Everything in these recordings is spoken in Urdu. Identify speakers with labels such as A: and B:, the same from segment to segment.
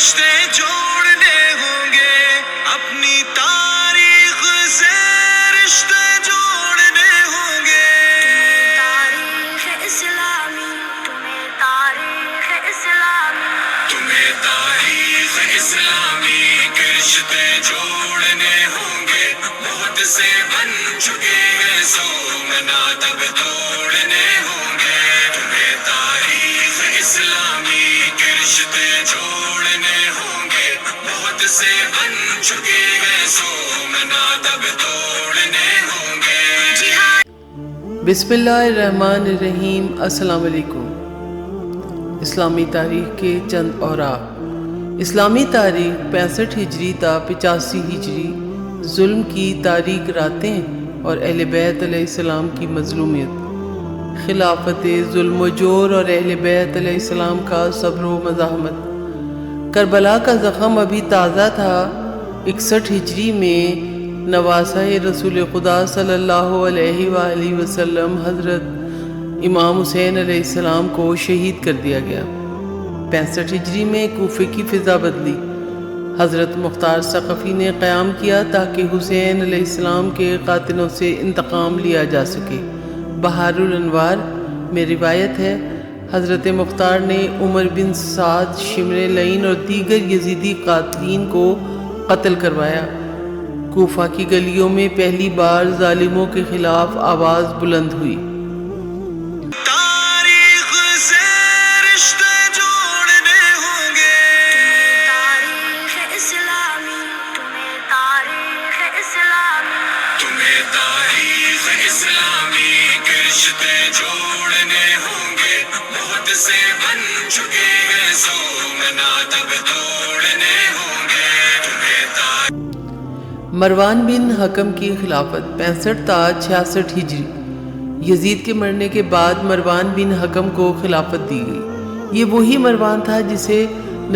A: رشتے جوڑنے ہوں گے اپنی تاریخ سے، رشتے جوڑنے ہوں گے.
B: تاریخ اسلامی، تمہیں تاریخ اسلامی،
A: تمہیں تاریخ اسلامی کے رشتے جوڑنے ہوں گے. بہت سے بن چکے ہیں سومنا تب توڑنے ہوں گے. تمہیں تاریخ اسلامی کے رشتے جوڑنے ہوں گے. بہت سے بن چکے ہیں سومنا تب توڑنے ہوں گے.
C: بسم اللہ الرحمن الرحیم. السلام علیکم. اسلامی تاریخ کے چند اوراق. اسلامی تاریخ 65 ہجری تا 85 ہجری ظلم کی تاریک راتیں اور اہل بیت علیہ السلام کی مظلومیت، خلافت ظلم و جور اور اہل بیت علیہ السلام کا صبر و مزاحمت. کربلا کا زخم ابھی تازہ تھا. 61 ہجری میں نواسہ رسول خدا صلی اللہ علیہ وآلہ وسلم حضرت امام حسین علیہ السلام کو شہید کر دیا گیا. 65 ہجری میں کوفے کی فضا بدلی. حضرت مختار ثقفی نے قیام کیا تاکہ حسین علیہ السلام کے قاتلوں سے انتقام لیا جا سکے. بہار الانوار میں روایت ہے حضرت مختار نے عمر بن سعد، شمر لعین اور دیگر یزیدی قاتلین کو قتل کروایا. کوفہ کی گلیوں میں پہلی بار ظالموں کے خلاف آواز بلند ہوئی.
A: تاریخ سے رشتے جوڑنے ہوں گے.
B: تاریخ اسلامی، تمہیں تاریخ اسلامی،
A: تمہیں تاریخ اسلامی کے رشتے جوڑنے ہوں گے. بہت سے بن چکے ہیں سومنا تب توڑنے ہوں گے.
C: مروان بن حکم کی خلافت 65 تا 66 ہجری. یزید کے مرنے کے بعد مروان بن حکم کو خلافت دی گئی. یہ وہی مروان تھا جسے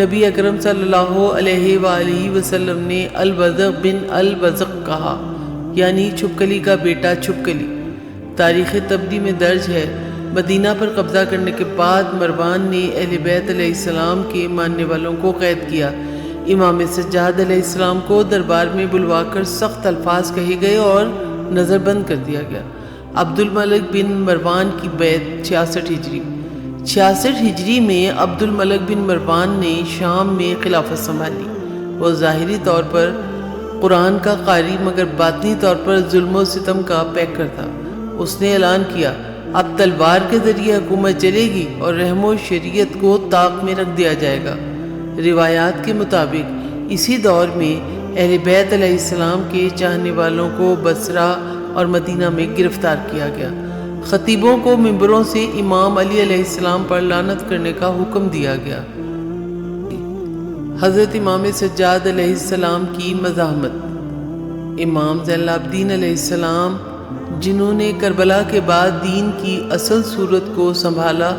C: نبی اکرم صلی اللہ علیہ وآلہ وسلم نے البزغ بن البزغ کہا، یعنی چھپکلی کا بیٹا چھپکلی. تاریخ تبری میں درج ہے مدینہ پر قبضہ کرنے کے بعد مروان نے اہل بیت علیہ السلام کے ماننے والوں کو قید کیا. امام سجاد علیہ السلام کو دربار میں بلوا کر سخت الفاظ کہے گئے اور نظر بند کر دیا گیا. عبد الملک بن مروان کی بیعت 66 ہجری. 66 ہجری میں عبد الملک بن مروان نے شام میں خلافت سنبھالی. وہ ظاہری طور پر قرآن کا قاری مگر باطنی طور پر ظلم و ستم کا پیکر تھا. اس نے اعلان کیا اب تلوار کے ذریعے حکومت چلے گی اور رحم و شریعت کو طاق میں رکھ دیا جائے گا. روایات کے مطابق اسی دور میں اہل بیت علیہ السلام کے چاہنے والوں کو بصرہ اور مدینہ میں گرفتار کیا گیا. خطیبوں کو ممبروں سے امام علی علیہ السلام پر لعنت کرنے کا حکم دیا گیا. حضرت امام سجاد علیہ السلام کی مزاحمت. امام زین العابدین علیہ السلام جنہوں نے کربلا کے بعد دین کی اصل صورت کو سنبھالا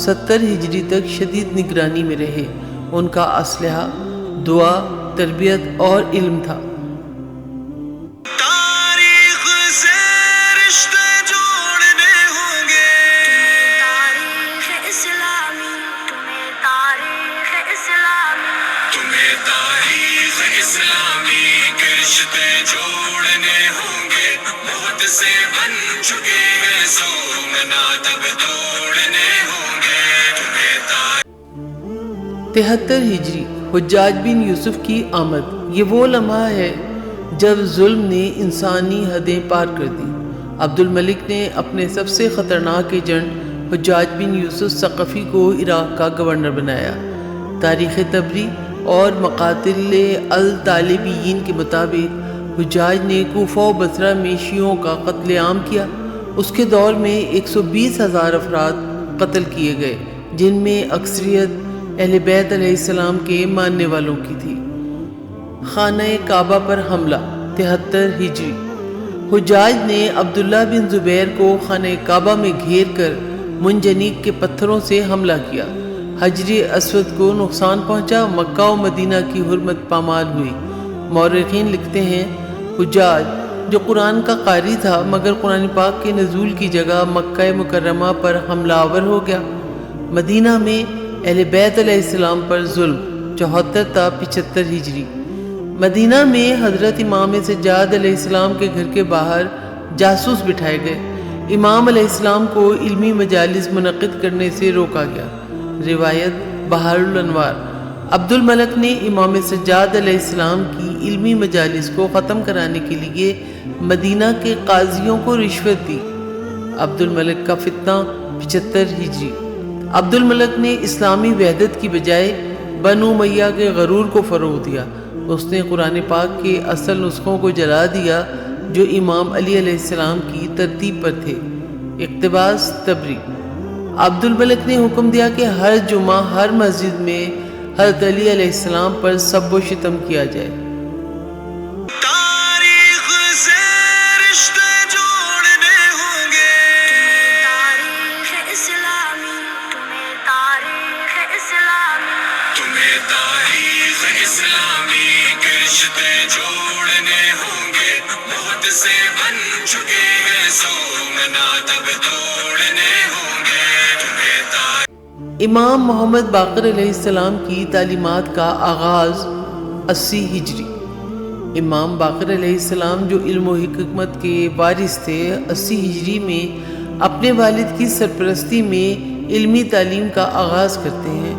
C: 70 ہجری تک شدید نگرانی میں رہے. ان کا اسلحہ دعا، تربیت اور علم تھا.
A: تاریخ سے رشتے جوڑنے ہوں گے.
B: تاریخ اسلامی، تمہیں تاریخ اسلامی،
A: تمہیں تاریخ اسلامی کے رشتے جوڑنے ہوں گے. بہت سے بن چکے ہیں سومنا تب توڑنے ہوں گے.
C: 73 ہجری حجاج بن یوسف کی آمد. یہ وہ لمحہ ہے جب ظلم نے انسانی حدیں پار کر دی. عبد الملک نے اپنے سب سے خطرناک ایجنٹ حجاج بن یوسف ثقفی کو عراق کا گورنر بنایا. تاریخ تبری اور مقاتل الطالبیین کے مطابق حجاج نے کوفہ و بصرہ میں شیعوں کا قتل عام کیا. اس کے دور میں 120,000 افراد قتل کیے گئے جن میں اکثریت اہل بیت علیہ السلام کے ماننے والوں کی تھی. خانہ کعبہ پر حملہ 73 ہجری. حجاج نے عبداللہ بن زبیر کو خانہ کعبہ میں گھیر کر منجنیق کے پتھروں سے حملہ کیا. حجر اسود کو نقصان پہنچا. مکہ و مدینہ کی حرمت پامال ہوئی. مورخین لکھتے ہیں حجاج جو قرآن کا قاری تھا مگر قرآن پاک کے نزول کی جگہ مکہ مکرمہ پر حملہ آور ہو گیا. مدینہ میں اہل بیت علیہ السلام پر ظلم. 74 تا 75 ہجری۔ مدینہ میں حضرت امام سجاد علیہ السلام کے گھر کے باہر جاسوس بٹھائے گئے۔ امام علیہ السلام کو علمی مجالس منعقد کرنے سے روکا گیا۔ روایت بحر الانوار۔ عبد الملک نے امام سجاد علیہ السلام کی علمی مجالس کو ختم کرانے کے لیے مدینہ کے قاضیوں کو رشوت دی۔ عبد الملک کا فتنہ 75 ہجری۔ عبد الملک نے اسلامی وحدت کی بجائے بنو امیہ کے غرور کو فروغ دیا۔ اس نے قرآن پاک کے اصل نسخوں کو جلا دیا جو امام علی علیہ السلام کی ترتیب پر تھے۔ اقتباس طبری۔ عبد الملک نے حکم دیا کہ ہر جمعہ ہر مسجد میں حضرت علی علیہ السلام پر سب و شتم کیا جائے۔
A: تاریخ سے رشتے جوڑنے ہوں گے،
B: تاریخ اسلامی تمہیں تاریخ اسلامی
A: تمہیں تاریخ اسلامی کے رشتے جوڑنے ہوں گے، موت سے بن چکے ہیں سومنا تب توڑنے ہوں گے، تمہیں
C: امام محمد باقر علیہ السلام کی تعلیمات کا آغاز 80 ہجری۔ امام باقر علیہ السلام جو علم و حکمت کے وارث تھے، 80 ہجری میں اپنے والد کی سرپرستی میں علمی تعلیم کا آغاز کرتے ہیں۔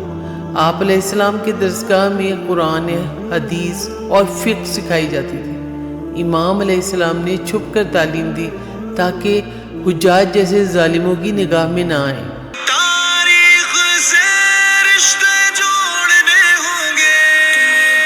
C: آپ علیہ السلام کے درسگاہ میں قرآن، حدیث اور فقہ سکھائی جاتی تھی۔ امام علیہ السلام نے چھپ کر تعلیم دی تاکہ حجاج جیسے ظالموں کی نگاہ میں نہ آئیں۔
A: تاریخ سے رشتے جوڑنے ہوں گے،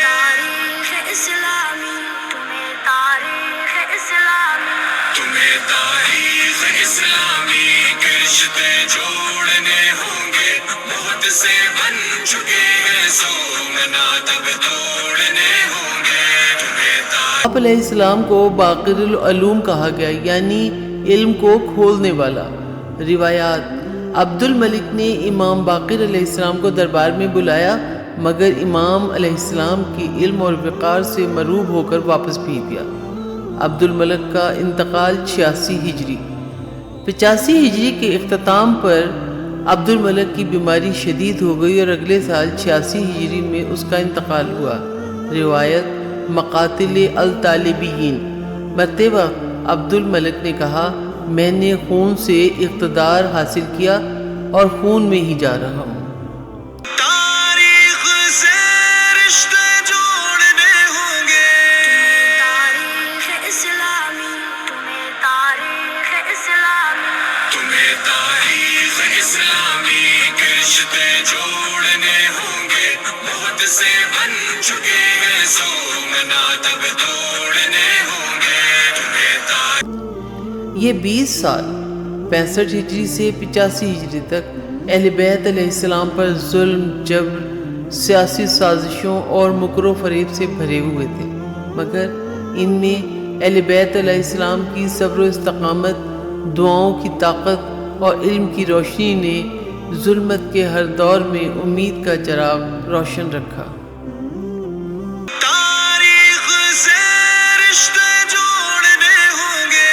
B: تاریخ اسلامی تمہیں تاریخ اسلامی
A: تمہیں تاریخ اسلامی کے رشتے جوڑنے ہوں گے، موت سے بن چکے ہیں سومنا تب توڑنے ہوں گے، تمہیں
C: آپ علیہ السلام کو باقر العلوم کہا گیا، یعنی علم کو کھولنے والا۔ روایات۔ عبد الملک نے امام باقر علیہ السلام کو دربار میں بلایا مگر امام علیہ السلام کی علم اور وقار سے مروب ہو کر واپس بھیج دیا۔ عبد الملک کا انتقال 86 ہجری۔ 85 ہجری کے اختتام پر عبد الملک کی بیماری شدید ہو گئی اور اگلے سال 86 ہجری میں اس کا انتقال ہوا۔ روایت مقاتل الطالبین۔ مرتے وقت عبد الملک نے کہا، میں نے خون سے اقتدار حاصل کیا اور خون میں ہی جا رہا ہوں۔
A: تاریخ سے رشتے جوڑنے ہوں گے،
B: تاریخ اسلامی تمہیں تاریخ اسلامی
A: تمہیں تاریخ اسلامی کے رشتے جوڑنے ہوں گے، موت سے بن چکے ہیں سومنا تب توڑنے ہوں گے، تمہیں
C: یہ 20 سال 65 ہجری سے 85 ہجری تک اہل بیت علیہ السلام پر ظلم، جبر، سیاسی سازشوں اور مکر و فریب سے بھرے ہوئے تھے، مگر ان میں اہل بیت علیہ السلام کی صبر و استقامت، دعاؤں کی طاقت اور علم کی روشنی نے ظلمت کے ہر دور میں امید کا چراغ روشن رکھا۔
A: تاریخ سے رشتے جوڑنے ہوں گے،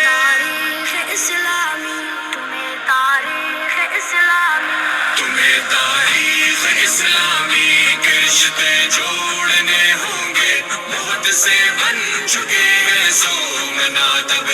B: تاریخ اسلامی تمہیں تاریخ اسلامی
A: تمہیں تاریخ اسلامی کے رشتے جوڑنے ہوں گے، موت سے بن چکے ہیں سومنا تب